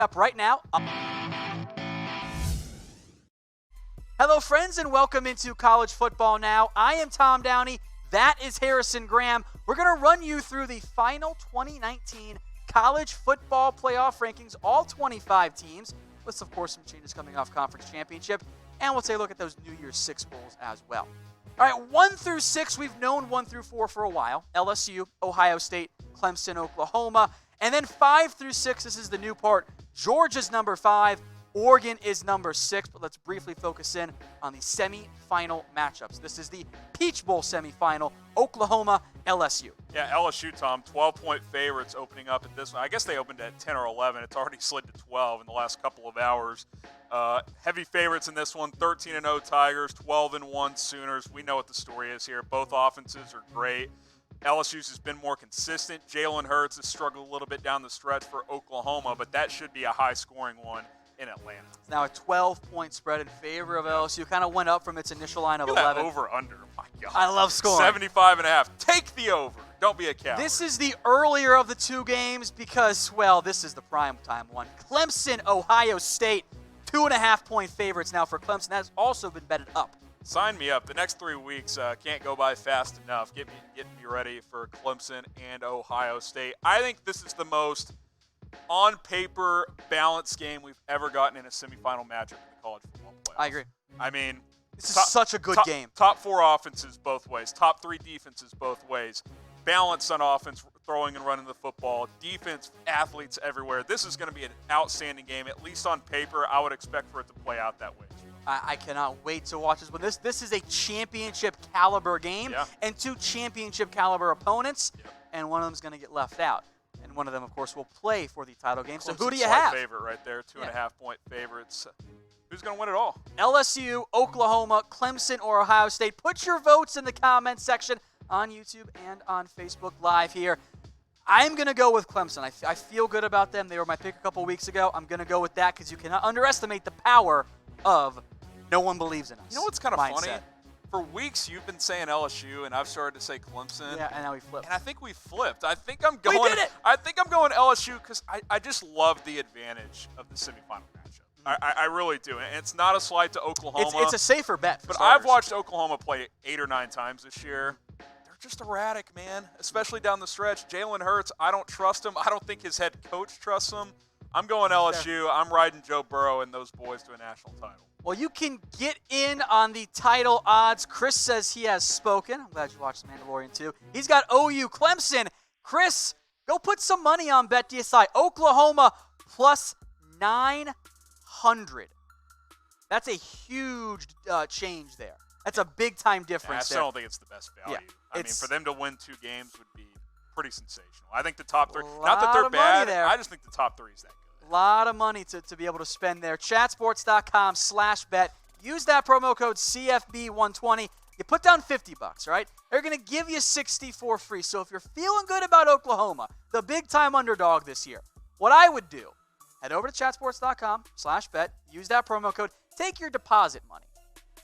up right now. Hello, friends, and welcome into College Football Now. I am Tom Downey. That is Harrison Graham. We're going to run you through the final 2019 College Football Playoff rankings, all 25 teams, with, of course, some changes coming off Conference Championship, and we'll take a look at those New Year's Six Bowls as well. All right, 1 through 6, we've known 1 through 4 for a while. LSU, Ohio State, Clemson, Oklahoma. And then 5 through 6, this is the new part. Georgia's number 5. Oregon is number 6, but let's briefly focus in on the semifinal matchups. This is the Peach Bowl semifinal, Oklahoma, LSU. Yeah, LSU, Tom, 12-point favorites opening up at this one. I guess they opened at 10 or 11. It's already slid to 12 in the last couple of hours. Heavy favorites in this one, 13-0 Tigers, 12-1 Sooners. We know what the story is here. Both offenses are great. LSU's has been more consistent. Jalen Hurts has struggled a little bit down the stretch for Oklahoma, but that should be a high-scoring one in Atlanta. Now a 12-point spread in favor of LSU. Kind of went up from its initial line of 11. Over-under. My God. I love scoring. 75.5. Take the over. Don't be a coward. This is the earlier of the two games because, well, this is the prime time one. Clemson, Ohio State, 2.5-point favorites now for Clemson. That has also been betted up. Sign me up. The next 3 weeks can't go by fast enough. Get me ready for Clemson and Ohio State. I think this is the most on paper balanced game we've ever gotten in a semifinal matchup in the college football playoffs. I agree. I mean, this is such a good game. Top 4 offenses both ways. Top 3 defenses both ways. Balance on offense, throwing and running the football. Defense, athletes everywhere. This is going to be an outstanding game, at least on paper. I would expect for it to play out that way. I cannot wait to watch this. But this is a championship caliber game and 2 championship caliber opponents, and one of them is going to get left out. And one of them, of course, will play for the title game. So who do you have? Favorite right there, 2.5-point favorites. Who's going to win it all? LSU, Oklahoma, Clemson, or Ohio State. Put your votes in the comments section on YouTube and on Facebook Live here. I'm going to go with Clemson. I feel good about them. They were my pick a couple weeks ago. I'm going to go with that because you cannot underestimate the power of no one believes in us. You know what's kind of mindset. funny? For weeks, you've been saying LSU, and I've started to say Clemson. Yeah, and now we flipped. And I think we flipped. I think I'm going. We did it! I think I'm going LSU because I just love the advantage of the semifinal matchup. I really do, and it's not a slight to Oklahoma. It's a safer bet. But I've watched Oklahoma play 8 or 9 times this year. They're just erratic, man. Especially down the stretch. Jalen Hurts, I don't trust him. I don't think his head coach trusts him. I'm going LSU. I'm riding Joe Burrow and those boys to a national title. Well, you can get in on the title odds. Chris says he has spoken. I'm glad you watched The Mandalorian too. He's got OU Clemson. Chris, go put some money on BetDSI. Oklahoma plus 900. That's a huge change there. That's a big-time difference I still don't think it's the best value. Yeah, I mean, for them to win 2 games would be pretty sensational. I think the top 3, not that they're bad, I just think the top 3 is that good. A lot of money to be able to spend there. Chatsports.com/bet. Use that promo code CFB120. You put down $50, right? They're going to give you $60 for free. So if you're feeling good about Oklahoma, the big-time underdog this year, what I would do, head over to chatsports.com/bet. Use that promo code. Take your deposit money.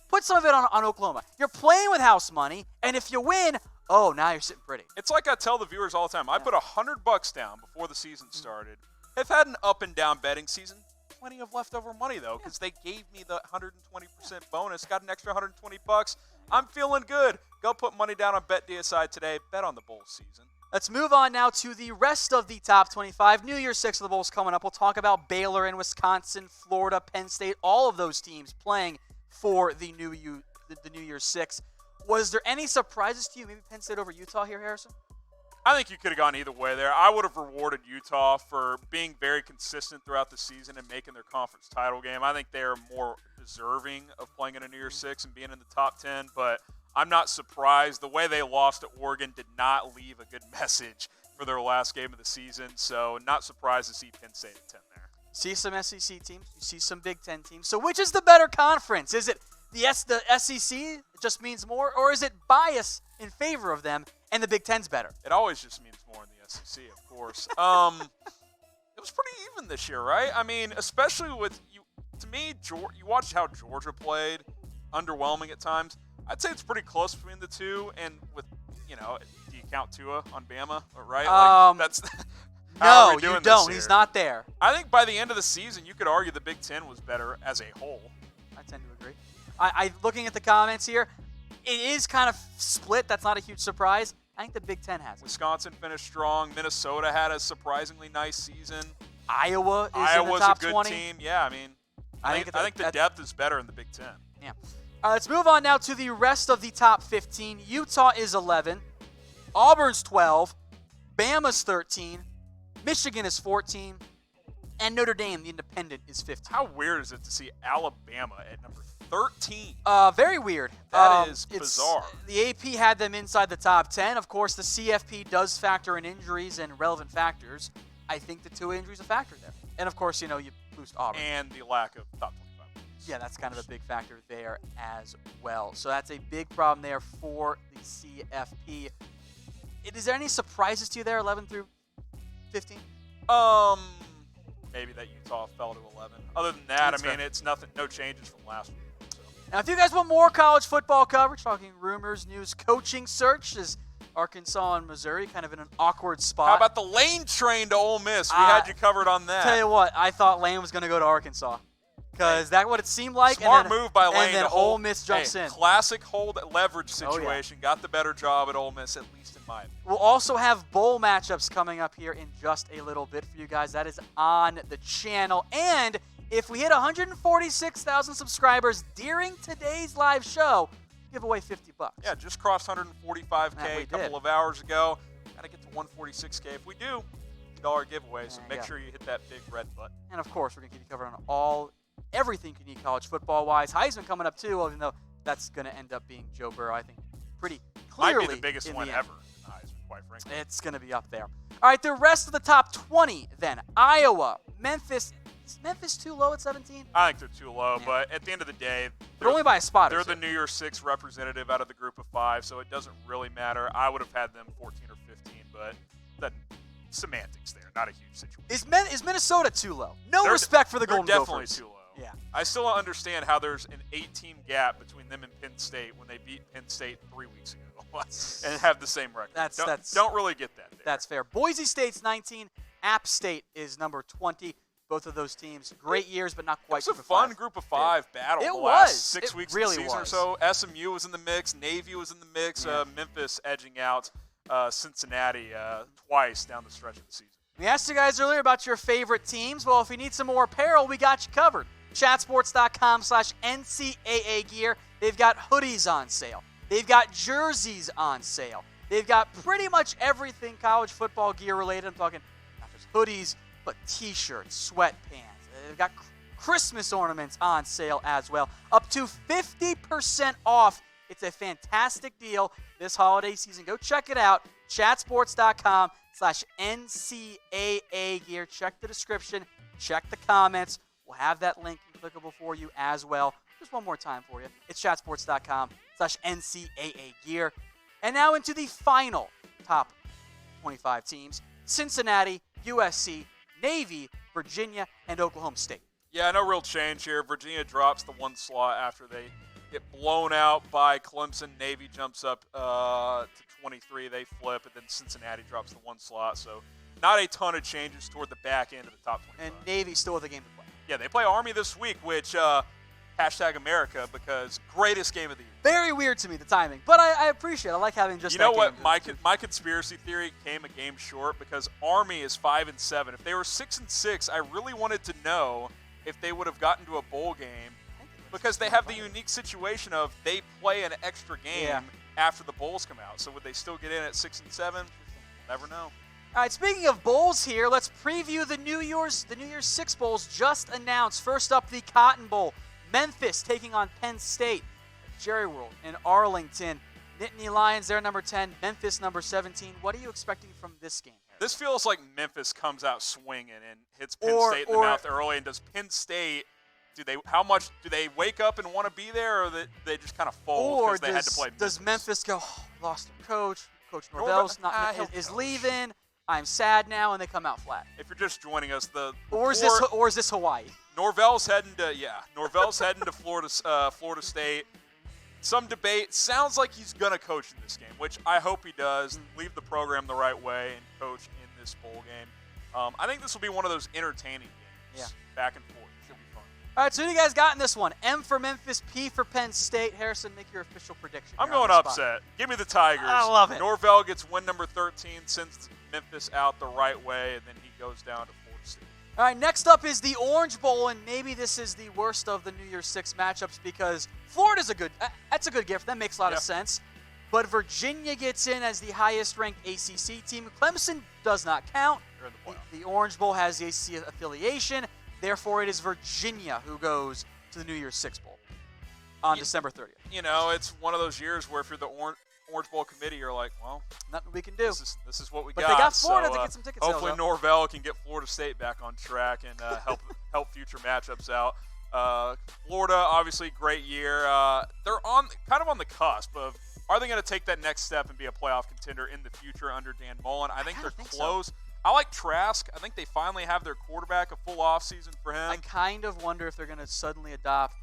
Put some of it on Oklahoma. You're playing with house money, and if you win, oh, now you're sitting pretty. It's like I tell the viewers all the time. I put $100 down before the season started. I've had an up and down betting season. Plenty of leftover money though, because they gave me the 120% bonus. Got an extra $120. I'm feeling good. Go put money down on BetDSI today. Bet on the bowl season. Let's move on now to the rest of the top 25. New Year's 6 of the Bowl's coming up. We'll talk about Baylor and Wisconsin, Florida, Penn State, all of those teams playing for the New Year's 6. Was there any surprises to you? Maybe Penn State over Utah here, Harrison? I think you could have gone either way there. I would have rewarded Utah for being very consistent throughout the season and making their conference title game. I think they are more deserving of playing in a New Year's 6 and being in the top 10, but I'm not surprised. The way they lost to Oregon did not leave a good message for their last game of the season, so not surprised to see Penn State at 10 there. See some SEC teams. You see some Big Ten teams. So which is the better conference? Is it the SEC, it just means more, or is it bias in favor of them and the Big Ten's better? It always just means more in the SEC, of course. It was pretty even this year, right? I mean, especially with you. To me, you watched how Georgia played, underwhelming at times. I'd say it's pretty close between the two, and with, do you count Tua on Bama, right? That's How are No, we doing you this don't. year? He's not there. I think by the end of the season, you could argue the Big Ten was better as a whole. I tend to agree. I looking at the comments here, it is kind of split. That's not a huge surprise. I think the Big Ten has it. Wisconsin finished strong. Minnesota had a surprisingly nice season. Iowa's in the Iowa's top a good 20. team. Yeah, I mean, I think the depth is better in the Big Ten. Yeah. Let's move on now to the rest of the top 15. Utah is 11. Auburn's 12. Bama's 13. Michigan is 14. And Notre Dame, the independent, is 15. How weird is it to see Alabama at number 13? Very weird. That is bizarre. The AP had them inside the top 10. Of course, the CFP does factor in injuries and relevant factors. I think the two injuries a factor there. And, of course, you boost Auburn. And the lack of top 25 points. Yeah, that's kind of a big factor there as well. So that's a big problem there for the CFP. Is there any surprises to you there, 11 through 15? Maybe that Utah fell to 11. Other than that, That's fair. it's nothing. No changes from last week. So. Now, if you guys want more college football coverage, talking rumors, news, coaching search, is Arkansas and Missouri kind of in an awkward spot. How about the Lane train to Ole Miss? We had you covered on that. Tell you what, I thought Lane was going to go to Arkansas because that's what it seemed like. Smart move by Lane. And then Ole Miss jumps in. Classic hold leverage situation. Oh, yeah. Got the better job at Ole Miss, at least in my opinion. We'll also have bowl matchups coming up here in just a little bit for you guys. That is on the channel. And if we hit 146,000 subscribers during today's live show, give away $50. Yeah, just crossed 145K a couple of hours ago. Got to get to 146K. If we do, $50 giveaway. So make sure you hit that big red button. And of course, we're going to keep you covered on everything you need college football-wise. Heisman coming up too, even though that's going to end up being Joe Burrow, I think, pretty clearly. Might be the biggest one ever in Heisman, quite frankly. It's going to be up there. All right, the rest of the top 20 then. Iowa, Memphis. Is Memphis too low at 17? I think they're too low, but at the end of the day, they're only by a spot. They're the New Year's 6 representative out of the group of 5, so it doesn't really matter. I would have had them 14 or 15, but that semantics there, not a huge situation. Is Minnesota too low? Respect for the Golden Gophers. They're definitely too low. Yeah. I still don't understand how there's an 8-team gap between them and Penn State when they beat Penn State 3 weeks ago and have the same record. Don't really get that there. That's fair. Boise State's 19. App State is number 20. Both of those teams, great years, but not quite. It was a fun group of 5 battle the last 6 weeks really of the season or so. SMU was in the mix. Navy was in the mix. Yeah. Memphis edging out Cincinnati twice down the stretch of the season. We asked you guys earlier about your favorite teams. Well, if you need some more apparel, we got you covered. Chatsports.com/NCAA gear. They've got hoodies on sale. They've got jerseys on sale. They've got pretty much everything college football gear related. I'm talking not just hoodies, but t-shirts, sweatpants. They've got Christmas ornaments on sale as well. Up to 50% off. It's a fantastic deal this holiday season. Go check it out. Chatsports.com/NCAA gear. Check the description. Check the comments. We'll have that link clickable for you as well. Just one more time for you. It's chatsports.com/NCAA gear. And now into the final top 25 teams. Cincinnati, USC, Navy, Virginia, and Oklahoma State. Yeah, no real change here. Virginia drops the 1 slot after they get blown out by Clemson. Navy jumps up to 23. They flip, and then Cincinnati drops the 1 slot. So not a ton of changes toward the back end of the top 25. And Navy still with a game to play. Yeah, they play Army this week, which #America because greatest game of the year. Very weird to me, the timing. But I appreciate it. I like having just You know what? Game. My conspiracy theory came a game short because Army is 5-7. If they were 6-6, I really wanted to know if they would have gotten to a bowl game because they have the unique situation of they play an extra game after the bowls come out. So would they still get in at 6-7? Never know. All right, speaking of bowls here, let's preview the New Year's 6 bowls just announced. First up, the Cotton Bowl. Memphis taking on Penn State. Jerry World in Arlington. Nittany Lions, they're number 10. Memphis, number 17. What are you expecting from this game, Harry? This feels like Memphis comes out swinging and hits Penn State in the mouth early. And does Penn State, how much do they wake up and want to be there, or they just kind of fold because they had to play Memphis? Does Memphis go, lost their coach, Coach Norvell's is leaving, I'm sad now, and they come out flat? If you're just joining us, or is this Hawaii? Norvell's heading to Florida State. Some debate. Sounds like he's going to coach in this game, which I hope he does. Leave the program the right way and coach in this bowl game. I think this will be one of those entertaining games. Back and forth. Should be fun. All right, so who do you guys got in this one? M for Memphis, P for Penn State. Harrison, make your official prediction. I'm going upset. Give me the Tigers. I love it. Norvell gets win number 13, sends Memphis out the right way, and then he goes down to 4 seed. All right, next up is the Orange Bowl, and maybe this is the worst of the New Year's Six matchups because Florida's that's a good gift. That makes a lot of sense. But Virginia gets in as the highest-ranked ACC team. Clemson does not count. They're in the playoff. The Orange Bowl has the ACC affiliation. Therefore, it is Virginia who goes to the New Year's Six Bowl on December 30th. You know, it's one of those years where if you're the Orange Bowl committee, you're like, well, nothing we can do. This is what we but got. But they got Florida so, to get some tickets. Hopefully Norvell can get Florida State back on track and help future matchups out. Florida, obviously, great year. They're kind of on the cusp of, are they going to take that next step and be a playoff contender in the future under Dan Mullen? I think they're close. So. I like Trask. I think they finally have their quarterback, a full offseason for him. I kind of wonder if they're going to suddenly adopt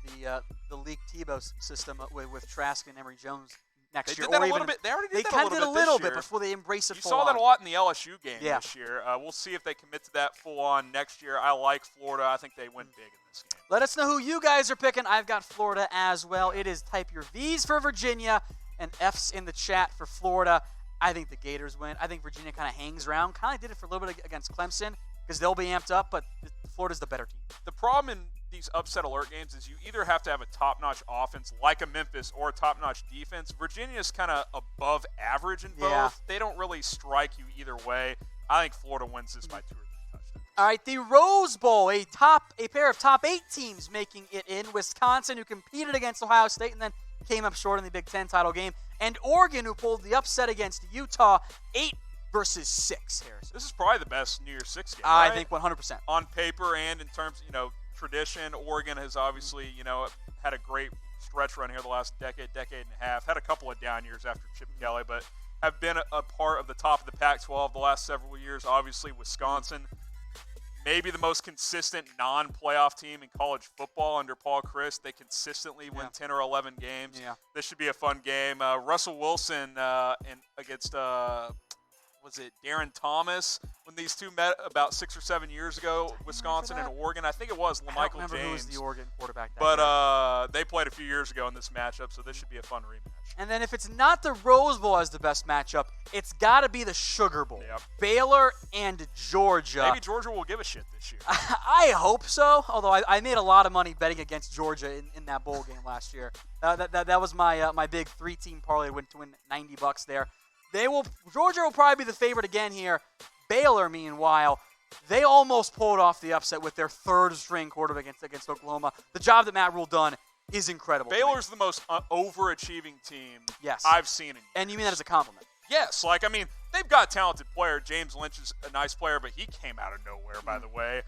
the League Tebow system with Trask and Emory Jones next year. They did that a little bit. They already did that a little bit. They kind of did a little bit before they embrace it full on. You saw that a lot in the LSU game this year. We'll see if they commit to that full on next year. I like Florida. I think they win big in this game. Let us know who you guys are picking. I've got Florida as well. It is type your V's for Virginia and F's in the chat for Florida. I think the Gators win. I think Virginia kind of hangs around. Kind of did it for a little bit against Clemson because they'll be amped up, but Florida's the better team. The problem in these upset alert games is you either have to have a top-notch offense like a Memphis or a top-notch defense. Virginia's kind of above average in both. Yeah. They don't really strike you either way. I think Florida wins this by 2 or 3 touchdowns. All right, the Rose Bowl, a pair of top 8 teams making it in. Wisconsin, who competed against Ohio State and then came up short in the Big Ten title game, and Oregon, who pulled the upset against Utah, 8-6, Harrison. This is probably the best New Year's Six game, right? I think 100%. On paper and in terms of, tradition, Oregon has obviously, had a great stretch run here the last decade and a half. Had a couple of down years after Chip Kelly, but have been a part of the top of the Pac-12 the last several years. Obviously, Wisconsin, maybe the most consistent non-playoff team in college football under Paul Chryst. They consistently win 10 or 11 games. Yeah. This should be a fun game. Russell Wilson against was it Darren Thomas when these two met about 6 or 7 years ago, Wisconsin and Oregon? I think it was LaMichael James. I don't remember who was the Oregon quarterback that year. They played a few years ago in this matchup, so this should be a fun rematch. And then if it's not the Rose Bowl as the best matchup, it's got to be the Sugar Bowl. Yep. Baylor and Georgia. Maybe Georgia will give a shit this year. I hope so, although I made a lot of money betting against Georgia in that bowl game last year. That was my big 3-team parlay to win $90 there. Georgia will probably be the favorite again here. Baylor, meanwhile, they almost pulled off the upset with their third-string quarterback against Oklahoma. The job that Matt Rule done is incredible. Baylor's the most overachieving team yes. I've seen in years. And you mean that as a compliment? Yes. They've got a talented player. James Lynch is a nice player, but he came out of nowhere, by the way.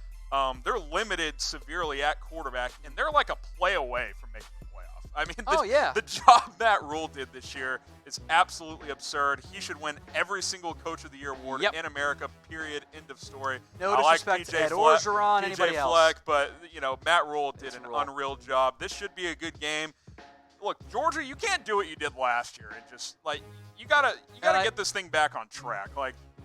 They're limited severely at quarterback, and they're like a play away from making the playoff. The job Matt Rule did this year is absolutely absurd. He should win every single Coach of the Year award in America, period, end of story. No disrespect to Ed Orgeron, anybody else. Fleck, but, Matt Rule did an unreal job. This should be a good game. Look, Georgia, you can't do what you did last year and just, you gotta get this thing back on track.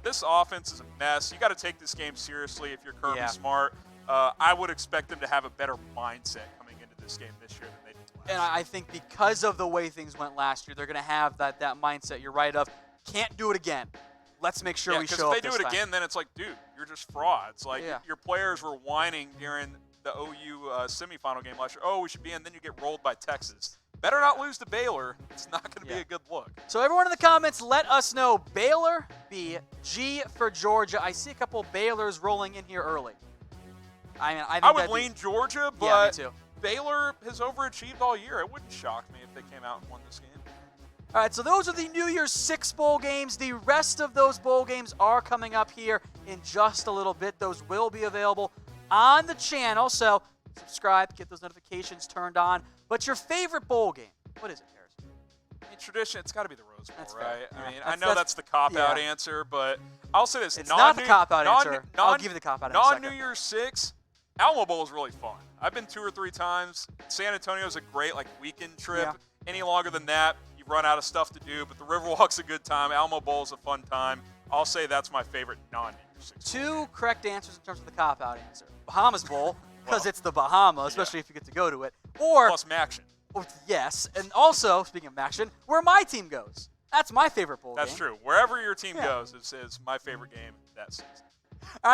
This offense is a mess. You got to take this game seriously if you're Kirby Smart. I would expect them to have a better mindset coming into this game this year than they did last year. And I think because of the way things went last year, they're going to have that mindset. You're right of, can't do it again. Let's make sure we show up if they do it again, then it's like, dude, you're just frauds. Your players were whining during the OU semifinal game last year. Oh, we should be in. Then you get rolled by Texas. Better not lose to Baylor. It's not going to be a good look. So everyone in the comments, let us know. Baylor, B, G for Georgia. I see a couple Baylors rolling in here early. I would lean Georgia, but me too. Baylor has overachieved all year. It wouldn't shock me if they came out and won this game. All right, so those are the New Year's Six bowl games. The rest of those bowl games are coming up here in just a little bit. Those will be available on the channel, so subscribe, get those notifications turned on. But your favorite bowl game, what is it, Harrison? Tradition, it's got to be the Rose Bowl, that's right? Fair. I know that's the cop-out answer, but I'll say this. It's not the cop-out answer. I'll give you the cop-out in a second. Non-New Year's Six, Alamo Bowl is really fun. I've been 2 or 3 times. San Antonio's a great weekend trip. Yeah. Any longer than that, you run out of stuff to do, but the Riverwalk's a good time. Alamo Bowl's a fun time. I'll say that's my favorite non-interesting. Two correct answers in terms of the cop-out answer. Bahamas Bowl, because it's the Bahamas, especially if you get to go to it. Or, plus Maction. Yes, and also, speaking of Maction, where my team goes. That's my favorite bowl game. That's true. Wherever your team goes is my favorite game that season.